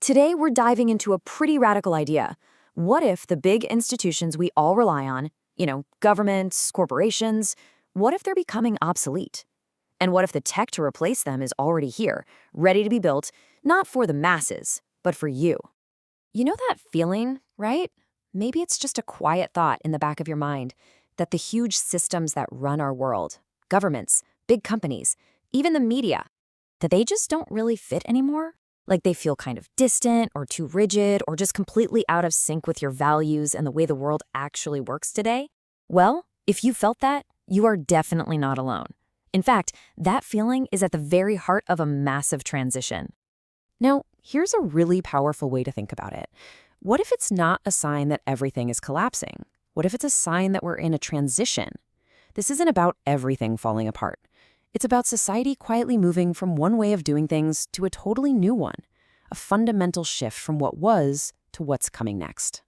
Today, we're diving into a pretty radical idea. What if the big institutions we all rely on, governments, corporations, what if they're becoming obsolete? And what if the tech to replace them is already here, ready to be built, not for the masses, but for you? You know that feeling, right? Maybe it's just a quiet thought in the back of your mind that the huge systems that run our world, governments, big companies, even the media, that they just don't really fit anymore? Like they feel kind of distant or too rigid or just completely out of sync with your values and the way the world actually works today? Well, if you felt that, you are definitely not alone. In fact, that feeling is at the very heart of a massive transition. Now, here's a really powerful way to think about it. What if it's not a sign that everything is collapsing? What if it's a sign that we're in a transition? This isn't about everything falling apart. It's about society quietly moving from one way of doing things to a totally new one, a fundamental shift from what was to what's coming next.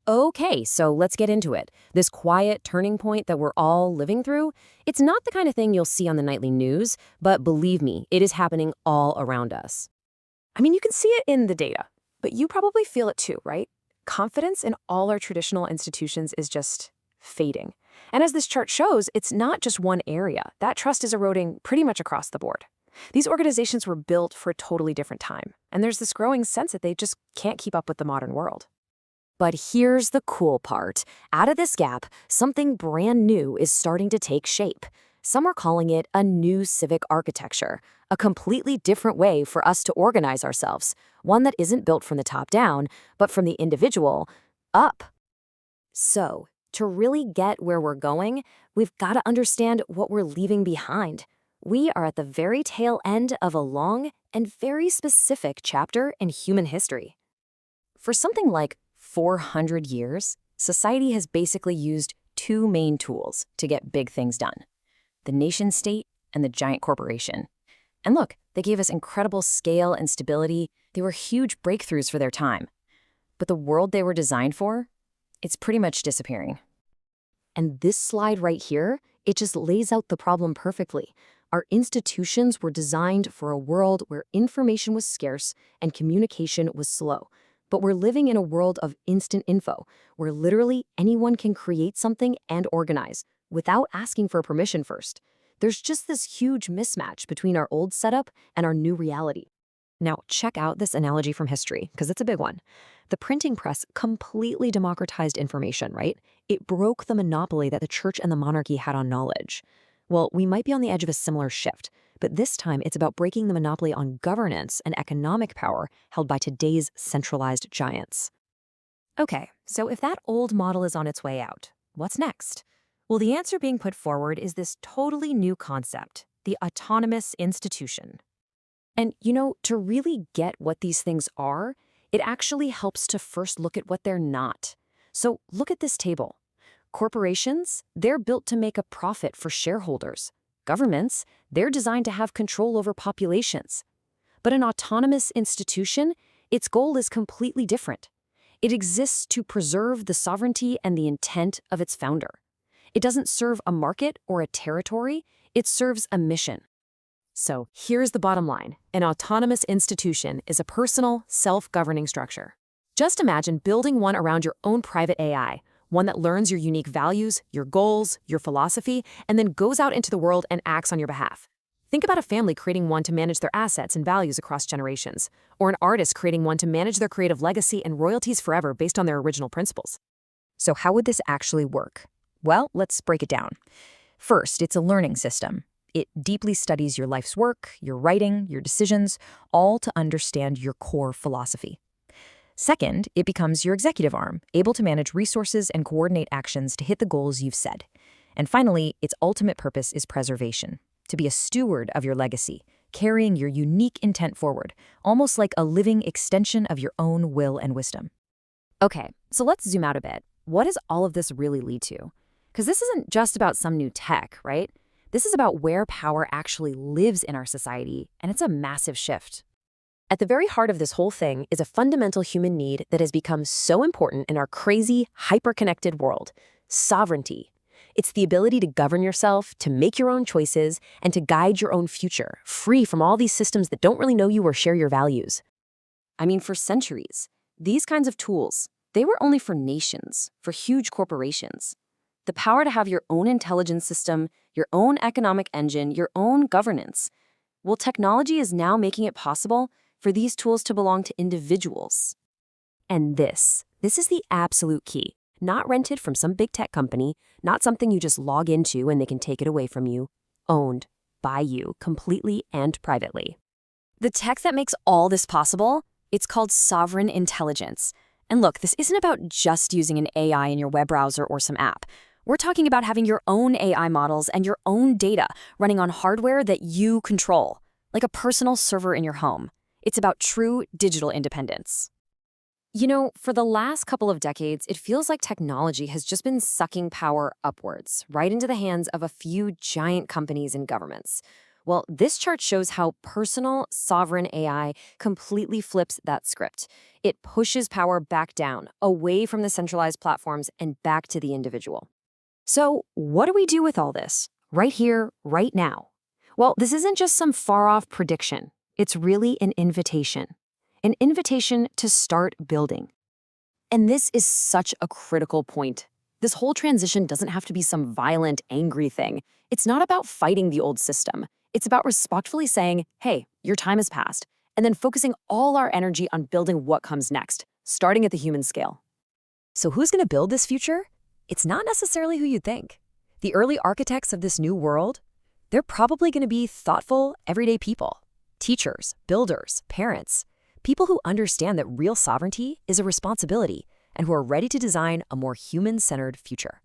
Okay, so let's get into it. This quiet turning point that we're all living through, it's not the kind of thing you'll see on the nightly news, but believe me, it is happening all around us. I mean, you can see it in the data, but you probably feel it too, right? Confidence in all our traditional institutions is just fading. And as this chart shows, it's not just one area. That trust is eroding pretty much across the board. These organizations were built for a totally different time, and there's this growing sense that they just can't keep up with the modern world. But here's the cool part. Out of this gap, something brand new is starting to take shape. Some are calling it a new civic architecture, a completely different way for us to organize ourselves, one that isn't built from the top down, but from the individual up. So, to really get where we're going, we've got to understand what we're leaving behind. We are at the very tail end of a long and very specific chapter in human history. For something like 400 years, society has basically used two main tools to get big things done: the nation-state and the giant corporation. And look, they gave us incredible scale and stability. They were huge breakthroughs for their time. But the world they were designed for, it's pretty much disappearing. And this slide right here, it just lays out the problem perfectly. Our institutions were designed for a world where information was scarce and communication was slow. But we're living in a world of instant info, where literally anyone can create something and organize without asking for permission first. There's just this huge mismatch between our old setup and our new reality. Now, check out this analogy from history, because it's a big one. The printing press completely democratized information, right? It broke the monopoly that the church and the monarchy had on knowledge. Well, we might be on the edge of a similar shift, but this time it's about breaking the monopoly on governance and economic power held by today's centralized giants. Okay, so if that old model is on its way out, what's next? Well, the answer being put forward is this totally new concept, the autonomous institution. And, to really get what these things are, it actually helps to first look at what they're not. So look at this table. Corporations, they're built to make a profit for shareholders. Governments, they're designed to have control over populations. But an autonomous institution, its goal is completely different. It exists to preserve the sovereignty and the intent of its founder. It doesn't serve a market or a territory, it serves a mission. So here's the bottom line. An autonomous institution is a personal, self-governing structure. Just imagine building one around your own private AI, one that learns your unique values, your goals, your philosophy, and then goes out into the world and acts on your behalf. Think about a family creating one to manage their assets and values across generations, or an artist creating one to manage their creative legacy and royalties forever based on their original principles. So how would this actually work? Well, let's break it down. First, it's a learning system. It deeply studies your life's work, your writing, your decisions, all to understand your core philosophy. Second, it becomes your executive arm, able to manage resources and coordinate actions to hit the goals you've set. And finally, its ultimate purpose is preservation, to be a steward of your legacy, carrying your unique intent forward, almost like a living extension of your own will and wisdom. Okay, so let's zoom out a bit. What does all of this really lead to? Because this isn't just about some new tech, right? This is about where power actually lives in our society, and it's a massive shift. At the very heart of this whole thing is a fundamental human need that has become so important in our crazy, hyper-connected world: sovereignty. It's the ability to govern yourself, to make your own choices, and to guide your own future, free from all these systems that don't really know you or share your values. I mean, for centuries, these kinds of tools, they were only for nations, for huge corporations. The power to have your own intelligence system, your own economic engine, your own governance. Well, technology is now making it possible for these tools to belong to individuals. And this is the absolute key. Not rented from some big tech company, not something you just log into and they can take it away from you. Owned by you, completely and privately. The tech that makes all this possible, it's called sovereign intelligence. And look, this isn't about just using an AI in your web browser or some app. We're talking about having your own AI models and your own data running on hardware that you control, like a personal server in your home. It's about true digital independence. You know, for the last couple of decades, it feels like technology has just been sucking power upwards, right into the hands of a few giant companies and governments. Well, this chart shows how personal, sovereign AI completely flips that script. It pushes power back down, away from the centralized platforms and back to the individual. So, what do we do with all this? Right here, right now? Well, this isn't just some far-off prediction. It's really an invitation. An invitation to start building. And this is such a critical point. This whole transition doesn't have to be some violent, angry thing. It's not about fighting the old system. It's about respectfully saying, hey, your time has passed, and then focusing all our energy on building what comes next, starting at the human scale. So who's going to build this future? It's not necessarily who you'd think. The early architects of this new world, they're probably going to be thoughtful, everyday people. Teachers, builders, parents. People who understand that real sovereignty is a responsibility and who are ready to design a more human-centered future.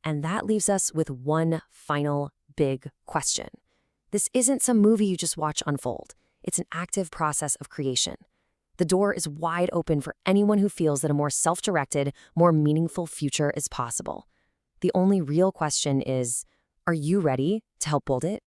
And that leaves us with one final big question. This isn't some movie you just watch unfold. It's an active process of creation. The door is wide open for anyone who feels that a more self-directed, more meaningful future is possible. The only real question is, are you ready to help build it?